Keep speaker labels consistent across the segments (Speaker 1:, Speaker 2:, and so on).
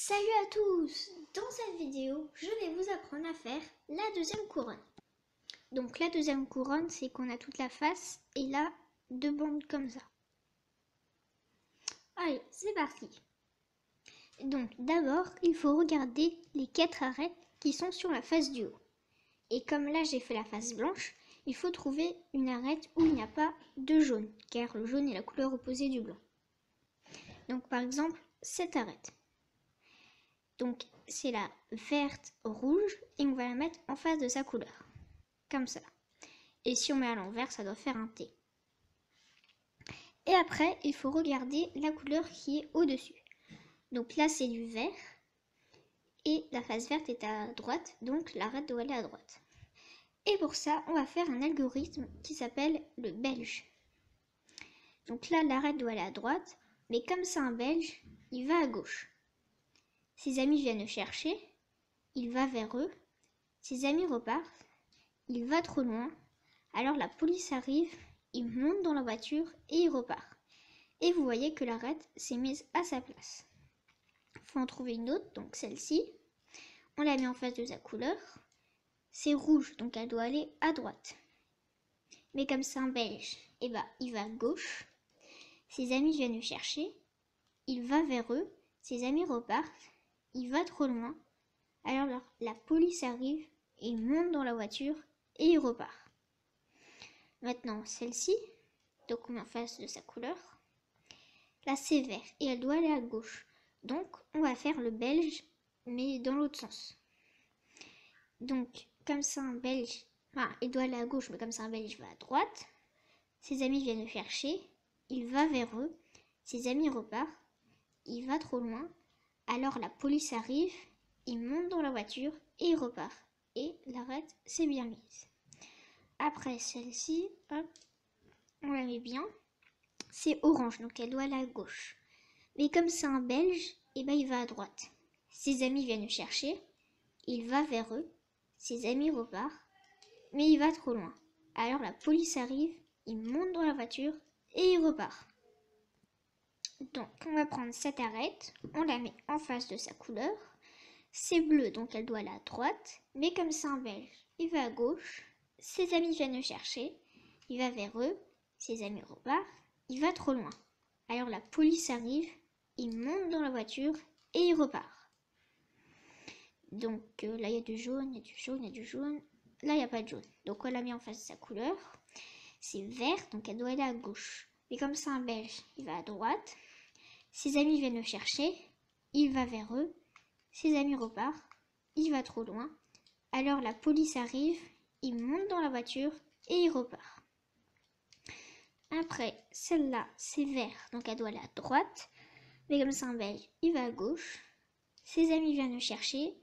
Speaker 1: Salut à tous! Dans cette vidéo, je vais vous apprendre à faire la deuxième couronne. Donc la deuxième couronne, c'est qu'on a toute la face et là, deux bandes comme ça. Allez, c'est parti! Donc d'abord, il faut regarder les 4 arêtes qui sont sur la face du haut. Et comme là, j'ai fait la face blanche, il faut trouver une arête où il n'y a pas de jaune, car le jaune est la couleur opposée du blanc. Donc par exemple, cette arête. Donc c'est la verte rouge et on va la mettre en face de sa couleur, comme ça. Et si on met à l'envers, ça doit faire un T. Et après, il faut regarder la couleur qui est au-dessus. Donc là, c'est du vert et la face verte est à droite, donc l'arête doit aller à droite. Et pour ça, on va faire un algorithme qui s'appelle le belge. Donc là, l'arête doit aller à droite, mais comme c'est un belge, il va à gauche. Ses amis viennent le chercher, il va vers eux. Ses amis repartent, il va trop loin. Alors la police arrive, il monte dans la voiture et il repart. Et vous voyez que l'arête s'est mise à sa place. Il faut en trouver une autre, donc celle-ci. On la met en face de sa couleur. C'est rouge, donc elle doit aller à droite. Mais comme c'est un belge, eh ben, il va à gauche. Ses amis viennent le chercher, il va vers eux. Ses amis repartent, il va trop loin. Alors la police arrive, il monte dans la voiture et il repart. Maintenant celle-ci, donc on met en face de sa couleur. Là c'est vert et elle doit aller à gauche. Donc on va faire le belge mais dans l'autre sens. Donc comme c'est un belge, il doit aller à gauche mais comme c'est un belge, il va à droite. Ses amis viennent le chercher, il va vers eux. Ses amis repartent, il va trop loin. Alors la police arrive, il monte dans la voiture et il repart. Et l'arête s'est bien mise. Après celle-ci, hop, on la met bien. C'est orange, donc elle doit aller à gauche. Mais comme c'est un belge, eh ben il va à droite. Ses amis viennent le chercher, il va vers eux. Ses amis repartent, mais il va trop loin. Alors la police arrive, il monte dans la voiture et il repart. Donc on va prendre cette arête, on la met en face de sa couleur. C'est bleu, donc elle doit aller à droite. Mais comme c'est un belge, il va à gauche. Ses amis viennent le chercher, il va vers eux. Ses amis repartent, il va trop loin. Alors la police arrive, il monte dans la voiture et il repart. Donc là il y a du jaune, il y a du jaune, il y a du jaune. Là il n'y a pas de jaune, donc on l'a mis en face de sa couleur. C'est vert, donc elle doit aller à gauche. Mais comme c'est un belge, il va à droite. Ses amis viennent le chercher, il va vers eux. Ses amis repartent, il va trop loin. Alors la police arrive, il monte dans la voiture et il repart. Après, celle-là, c'est vert, donc elle doit aller à droite. Mais comme c'est un belge, il va à gauche. Ses amis viennent le chercher,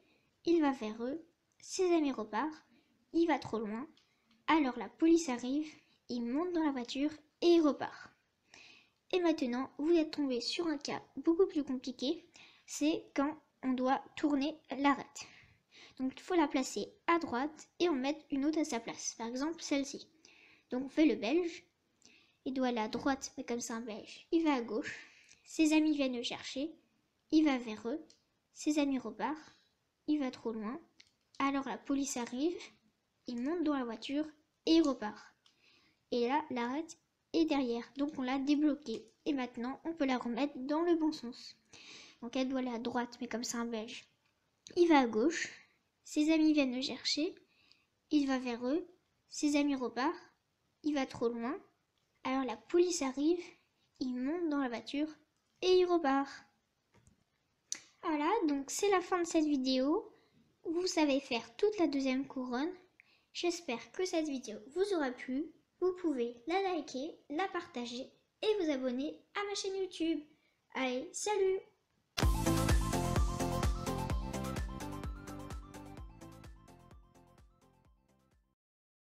Speaker 1: il va vers eux. Ses amis repartent, il va trop loin. Alors la police arrive, il monte dans la voiture et il repart. Et maintenant, vous êtes tombé sur un cas beaucoup plus compliqué. C'est quand on doit tourner l'arête. Donc il faut la placer à droite et en mettre une autre à sa place. Par exemple celle-ci. Donc on fait le belge. Il doit aller à droite, mais comme c'est un belge, il va à gauche. Ses amis viennent le chercher. Il va vers eux. Ses amis repartent. Il va trop loin. Alors la police arrive. Il monte dans la voiture et il repart. Et là, l'arête est derrière. Donc on l'a débloquée. Et maintenant, on peut la remettre dans le bon sens. Donc elle doit aller à droite, mais comme c'est un belge, il va à gauche. Ses amis viennent le chercher. Il va vers eux. Ses amis repartent. Il va trop loin. Alors la police arrive. Il monte dans la voiture et il repart. Voilà, donc c'est la fin de cette vidéo. Vous savez faire toute la deuxième couronne. J'espère que cette vidéo vous aura plu. Vous pouvez la liker, la partager et vous abonner à ma chaîne YouTube. Allez, salut!